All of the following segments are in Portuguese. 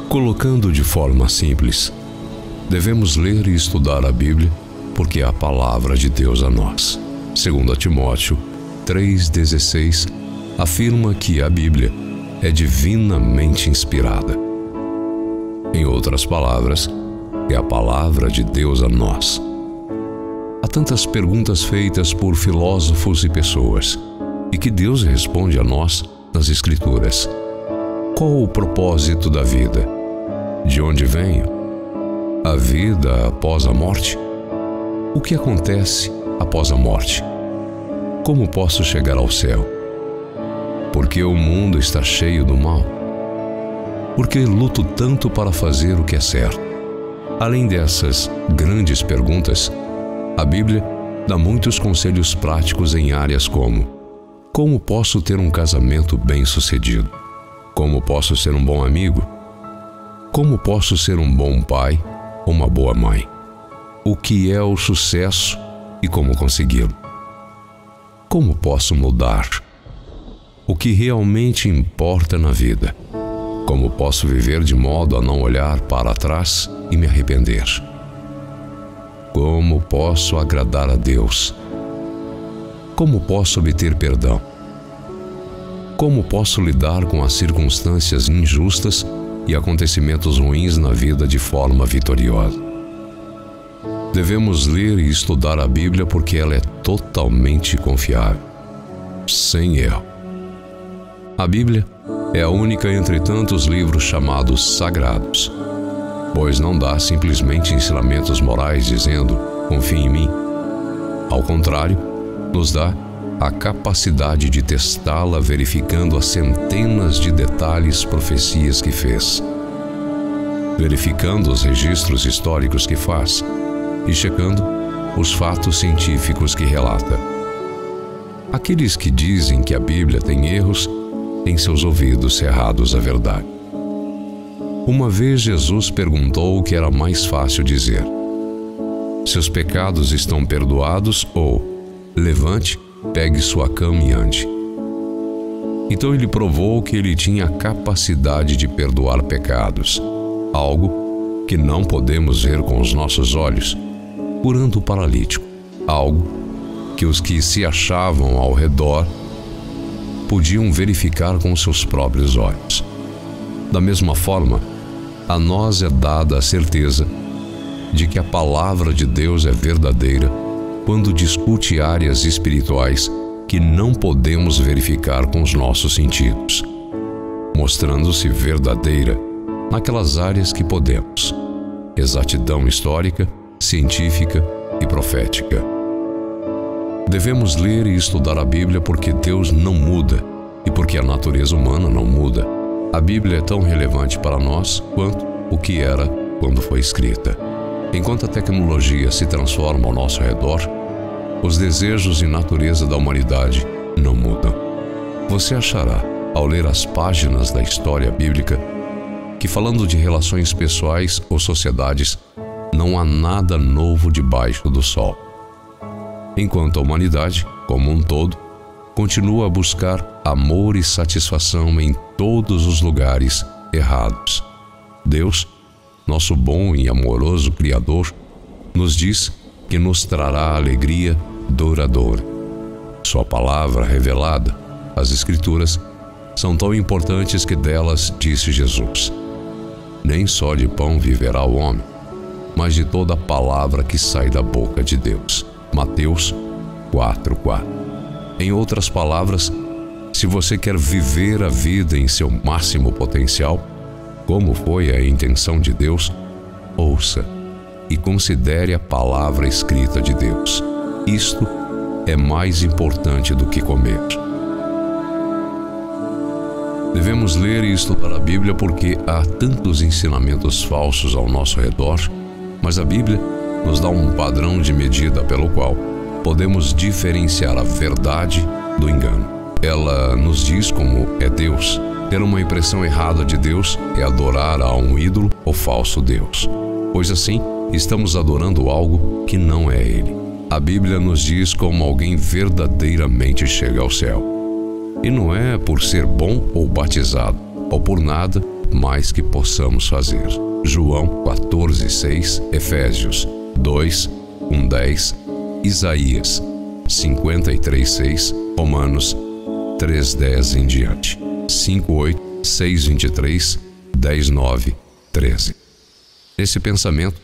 Colocando de forma simples, devemos ler e estudar a Bíblia porque é a palavra de Deus a nós. 2 Timóteo 3,16 afirma que a Bíblia é divinamente inspirada. Em outras palavras, é a palavra de Deus a nós. Há tantas perguntas feitas por filósofos e pessoas, e que Deus responde a nós nas Escrituras. Qual o propósito da vida? De onde venho? A vida após a morte? O que acontece após a morte? Como posso chegar ao céu? Por que o mundo está cheio do mal? Por que luto tanto para fazer o que é certo? Além dessas grandes perguntas, a Bíblia dá muitos conselhos práticos em áreas como: como posso ter um casamento bem-sucedido? Como posso ser um bom amigo? Como posso ser um bom pai ou uma boa mãe? O que é o sucesso e como consegui-lo? Como posso mudar? O que realmente importa na vida? Como posso viver de modo a não olhar para trás e me arrepender? Como posso agradar a Deus? Como posso obter perdão? Como posso lidar com as circunstâncias injustas e acontecimentos ruins na vida de forma vitoriosa? Devemos ler e estudar a Bíblia porque ela é totalmente confiável, sem erro. A Bíblia é a única entre tantos livros chamados sagrados, pois não dá simplesmente ensinamentos morais dizendo: confie em mim. Ao contrário, nos dá a capacidade de testá-la verificando as centenas de detalhes profecias que fez, verificando os registros históricos que faz e checando os fatos científicos que relata. Aqueles que dizem que a Bíblia tem erros têm seus ouvidos cerrados à verdade. Uma vez Jesus perguntou o que era mais fácil dizer: seus pecados estão perdoados, ou levante, pegue sua cama e ande. Então ele provou que ele tinha a capacidade de perdoar pecados, algo que não podemos ver com os nossos olhos, curando o paralítico, algo que os que se achavam ao redor podiam verificar com seus próprios olhos. Da mesma forma, a nós é dada a certeza de que a palavra de Deus é verdadeira quando discute áreas espirituais que não podemos verificar com os nossos sentidos, mostrando-se verdadeira naquelas áreas que podemos: exatidão histórica, científica e profética. Devemos ler e estudar a Bíblia porque Deus não muda e porque a natureza humana não muda. A Bíblia é tão relevante para nós quanto o que era quando foi escrita. Enquanto a tecnologia se transforma ao nosso redor, os desejos e natureza da humanidade não mudam. Você achará, ao ler as páginas da história bíblica, que falando de relações pessoais ou sociedades, não há nada novo debaixo do sol. Enquanto a humanidade, como um todo, continua a buscar amor e satisfação em todos os lugares errados, Deus, nosso bom e amoroso Criador, nos diz que nos trará alegria duradoura. Sua palavra revelada, as Escrituras, são tão importantes que delas disse Jesus: nem só de pão viverá o homem, mas de toda a palavra que sai da boca de Deus. Mateus 4:4. Em outras palavras, se você quer viver a vida em seu máximo potencial, como foi a intenção de Deus, ouça e considere a palavra escrita de Deus. Isto é mais importante do que comer. Devemos ler e estudar a Bíblia porque há tantos ensinamentos falsos ao nosso redor, mas a Bíblia nos dá um padrão de medida pelo qual podemos diferenciar a verdade do engano. Ela nos diz como é Deus. Ter uma impressão errada de Deus é adorar a um ídolo ou falso Deus, pois assim estamos adorando algo que não é Ele. A Bíblia nos diz como alguém verdadeiramente chega ao céu. E não é por ser bom ou batizado, ou por nada mais que possamos fazer. João 14:6, Efésios 2:10, Isaías 53:6, Romanos 3:10 em diante, 5:8, 6:23, 10:9, 13. Nesse pensamento,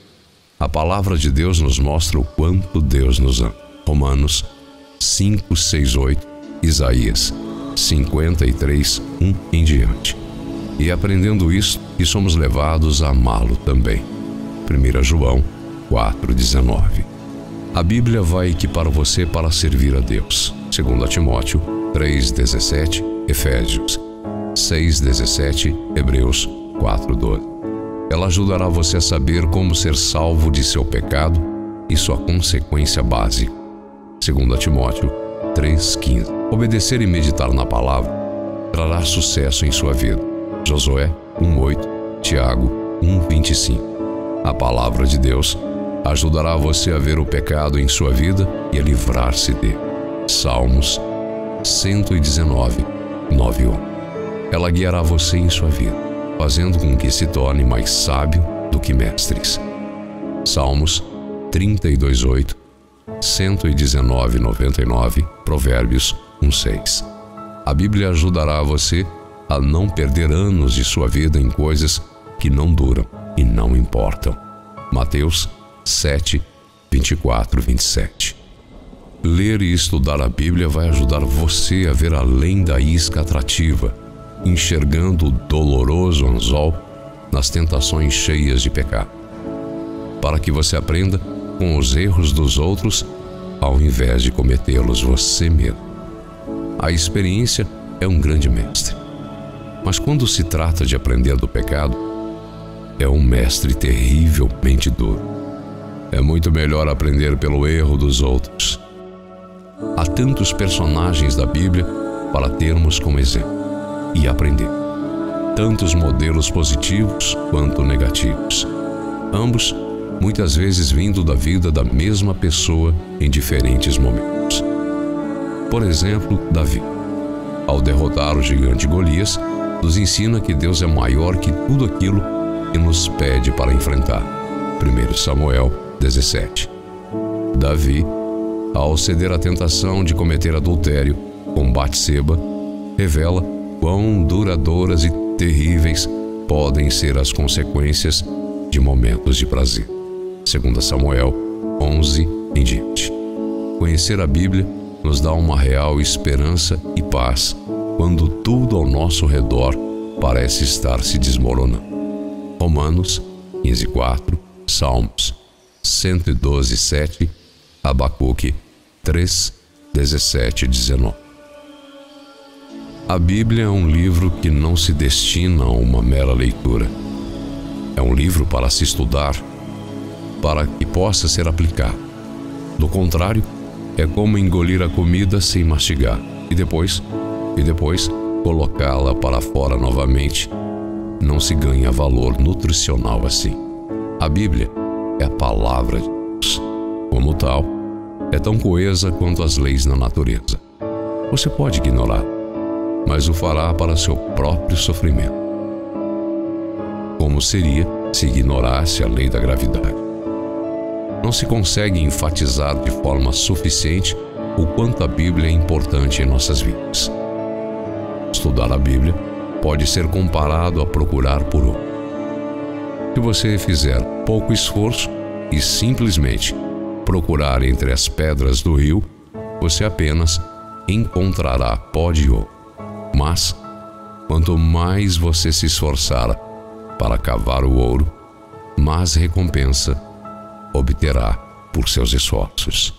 a palavra de Deus nos mostra o quanto Deus nos ama. Romanos 5:6-8, Isaías 53:1 em diante. E aprendendo isso, que somos levados a amá-lo também. 1 João 4:19. A Bíblia vai equipar você para servir a Deus. 2 Timóteo 3:17, Efésios 6:17, Hebreus 4:12. Ela ajudará você a saber como ser salvo de seu pecado e sua consequência básica. 2 Timóteo 3:15. Obedecer e meditar na palavra trará sucesso em sua vida. Josué 1:8, Tiago 1:25. A palavra de Deus ajudará você a ver o pecado em sua vida e a livrar-se dele. Salmos 119, 9-1. Ela guiará você em sua vida, fazendo com que se torne mais sábio do que mestres. Salmos 32:8, 119:99, Provérbios 1:6. A Bíblia ajudará você a não perder anos de sua vida em coisas que não duram e não importam. Mateus 7, 24, 27. Ler e estudar a Bíblia vai ajudar você a ver além da isca atrativa, enxergando o doloroso anzol nas tentações cheias de pecado, para que você aprenda com os erros dos outros, ao invés de cometê-los você mesmo. A experiência é um grande mestre, mas quando se trata de aprender do pecado, é um mestre terrivelmente duro. É muito melhor aprender pelo erro dos outros. Há tantos personagens da Bíblia para termos como exemplo e aprender. Tantos modelos positivos quanto negativos. Ambos, muitas vezes vindo da vida da mesma pessoa em diferentes momentos. Por exemplo, Davi, ao derrotar o gigante Golias, nos ensina que Deus é maior que tudo aquilo que nos pede para enfrentar. 1 Samuel 17. Davi, ao ceder à tentação de cometer adultério com Batseba, revela quão duradouras e terríveis podem ser as consequências de momentos de prazer. 2 Samuel 11 em diante. Conhecer a Bíblia nos dá uma real esperança e paz quando tudo ao nosso redor parece estar se desmoronando. Romanos 15:4, Salmos 112:7, Abacuque 3:17-19. A Bíblia é um livro que não se destina a uma mera leitura. É um livro para se estudar, para que possa ser aplicado. Do contrário, é como engolir a comida sem mastigar e depois colocá-la para fora novamente. Não se ganha valor nutricional assim. A Bíblia é a palavra de Deus. Como tal, é tão coesa quanto as leis da natureza. Você pode ignorar, mas o fará para seu próprio sofrimento. Como seria se ignorasse a lei da gravidade? Não se consegue enfatizar de forma suficiente o quanto a Bíblia é importante em nossas vidas. Estudar a Bíblia pode ser comparado a procurar por ouro. Se você fizer pouco esforço e simplesmente procurar entre as pedras do rio, você apenas encontrará pó de ouro. Mas, quanto mais você se esforçar para cavar o ouro, mais recompensa obterá por seus esforços.